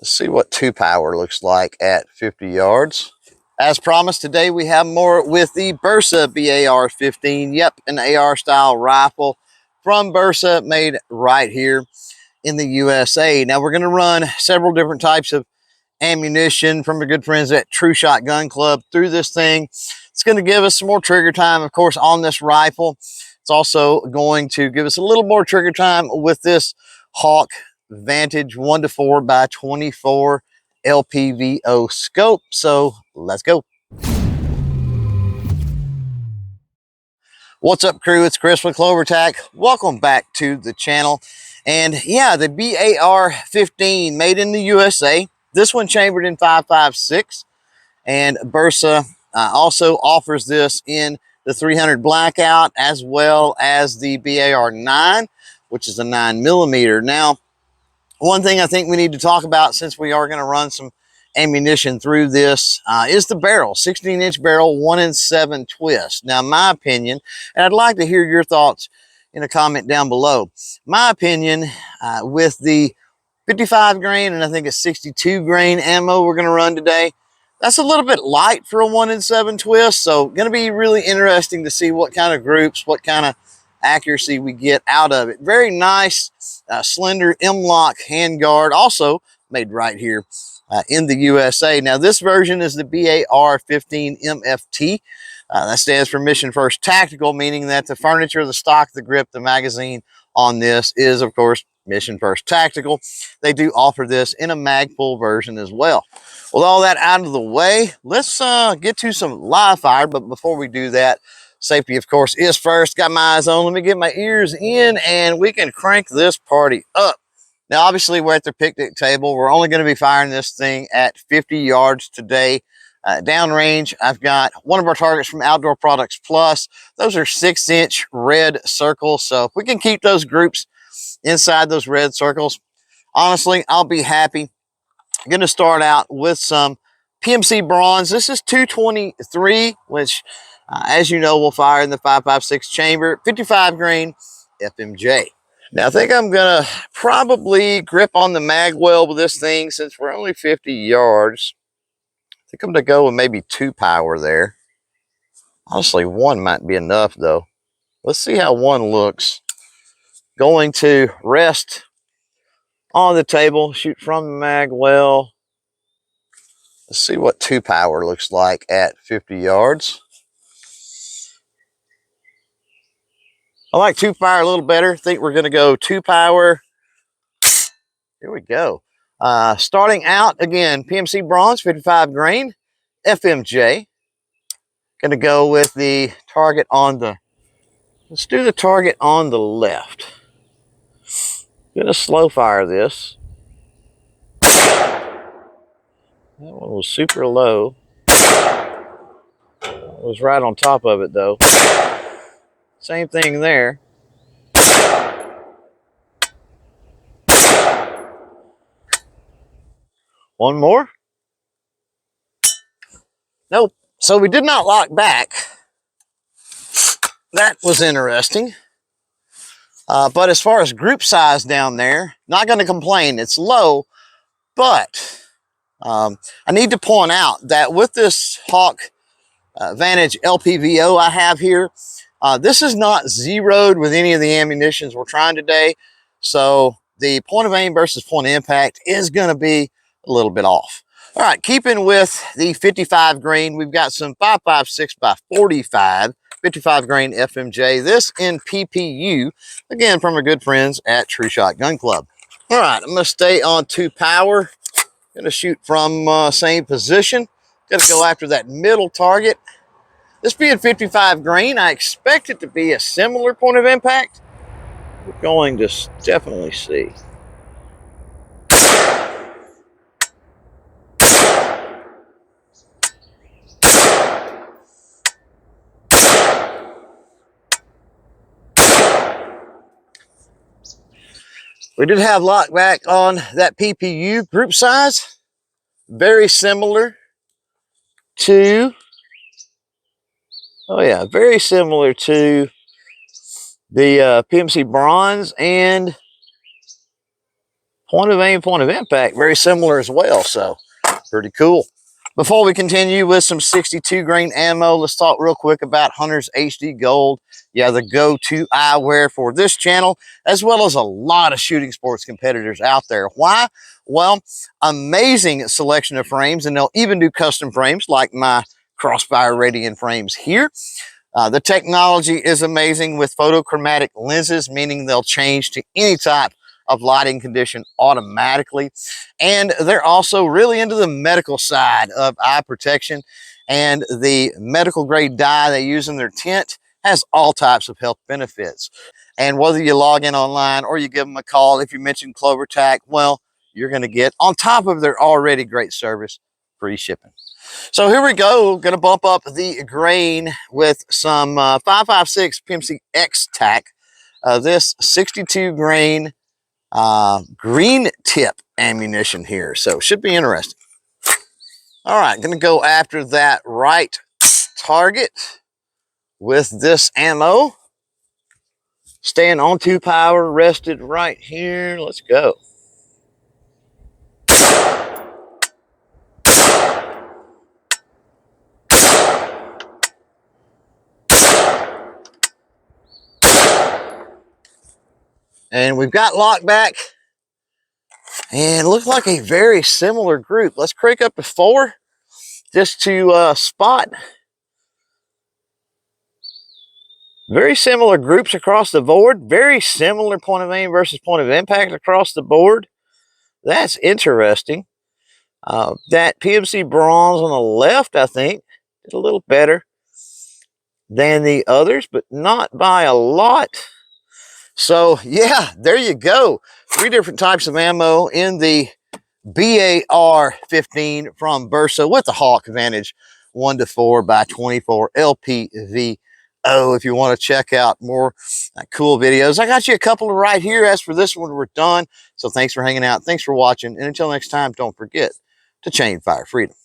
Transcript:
Let's see what 2 power looks like at 50 yards. As promised, today we have more with the Bersa BAR15. Yep, an AR style rifle from Bersa, made right here in the USA. Now we're going to run several different types of ammunition from our good friends at True Shot Gun Club through this thing. It's going to give us some more trigger time, of course, on this rifle. It's also going to give us a little more trigger time with this Hawke Vantage 1-4x24 LPVO scope. So let's go. What's up, crew? It's Chris with CloverTac. Welcome back to the channel. And yeah, the BAR15 made in the USA. This one chambered in 5.56, and Bersa also offers this in the 300 blackout as well as the BAR9, which is a 9mm. Now, one thing I think we need to talk about, since we are going to run some ammunition through this, is the barrel. 16-inch barrel, 1-in-7 twist. Now, my opinion, and I'd like to hear your thoughts in a comment down below. My opinion, with the 55 grain and I think it's 62 grain ammo we're going to run today, that's a little bit light for a 1-in-7 twist. So going to be really interesting to see what kind of groups, what kind of accuracy we get out of it. Very nice, slender M-lock handguard, also made right here in the USA. Now this version is the BAR15-MFT. That stands for Mission First Tactical, meaning that the furniture, the stock, the grip, the magazine on this is, of course, Mission First Tactical. They do offer this in a Magpul version as well. With all that out of the way, let's get to some live fire. But before we do that, safety, of course, is first. Got my eyes on. Let me get my ears in, and we can crank this party up. Now, obviously, we're at the picnic table. We're only going to be firing this thing at 50 yards today. Downrange, I've got one of our targets from Outdoor Products Plus. Those are 6-inch red circles. So if we can keep those groups inside those red circles, honestly, I'll be happy. I'm going to start out with some PMC bronze. This is 223, which, as you know, will fire in the 5.56 chamber, 55 grain FMJ. Now, I think I'm going to probably grip on the mag well with this thing since we're only 50 yards. I think I'm going to go with maybe 2 power there. Honestly, 1 might be enough, though. Let's see how 1 looks. Going to rest on the table, shoot from the mag well. Let's see what 2 power looks like at 50 yards. I like 2 power a little better. I think we're going to go 2 power. Here we go. Starting out, again, PMC bronze, 55 grain, FMJ. Going to go with the target on the, let's do the target on the left. Going to slow fire this. That one was super low. It was right on top of it, though. Same thing there. One more. Nope. So we did not lock back. That was interesting. But as far as group size down there, not going to complain. It's low, but I need to point out that with this Hawke Vantage LPVO I have here, this is not zeroed with any of the ammunitions we're trying today. So the point of aim versus point of impact is going to be a little bit off. All right, keeping with the 55 grain, we've got some 5.56 by 45, 55 grain FMJ. This in PPU, again, from our good friends at True Shot Gun Club. All right, I'm going to stay on 2 power. Going to shoot from same position. Going to go after that middle target. This being 55 grain, I expect it to be a similar point of impact. We're going to definitely see. We did have lock back on that PPU group size. Very similar to, oh yeah, very similar to the PMC bronze and point of aim, point of impact, very similar as well. So pretty cool. Before we continue with some 62 grain ammo, let's talk real quick about Hunter's HD Gold. Yeah, the go-to eyewear for this channel, as well as a lot of shooting sports competitors out there. Why? Well, amazing selection of frames, and they'll even do custom frames like my Crossfire Radiant frames here. The technology is amazing with photochromatic lenses, meaning they'll change to any type of lighting condition automatically. And they're also really into the medical side of eye protection, and the medical grade dye they use in their tint has all types of health benefits. And whether you log in online or you give them a call, if you mention CloverTac, well, you're going to get, on top of their already great service, free shipping. So here we go, going to bump up the grain with some 5.56 PMC X tack. This 62 grain green tip ammunition here, so should be interesting. All right, going to go after that right target with this ammo. Staying on 2 power, rested right here. Let's go. And we've got lock back. And look like a very similar group. Let's crank up to 4 just to spot. Very similar groups across the board. Very similar point of aim versus point of impact across the board. That's interesting. That PMC bronze on the left, I think, is a little better than the others, but not by a lot. So yeah, there you go. 3 different types of ammo in the BAR15 from Bersa with the Hawke Vantage 1-4x24 LPVO. If you want to check out more cool videos, I got you a couple right here. As for this one, we're done. So thanks for hanging out. Thanks for watching. And until next time, don't forget to chain fire freedom.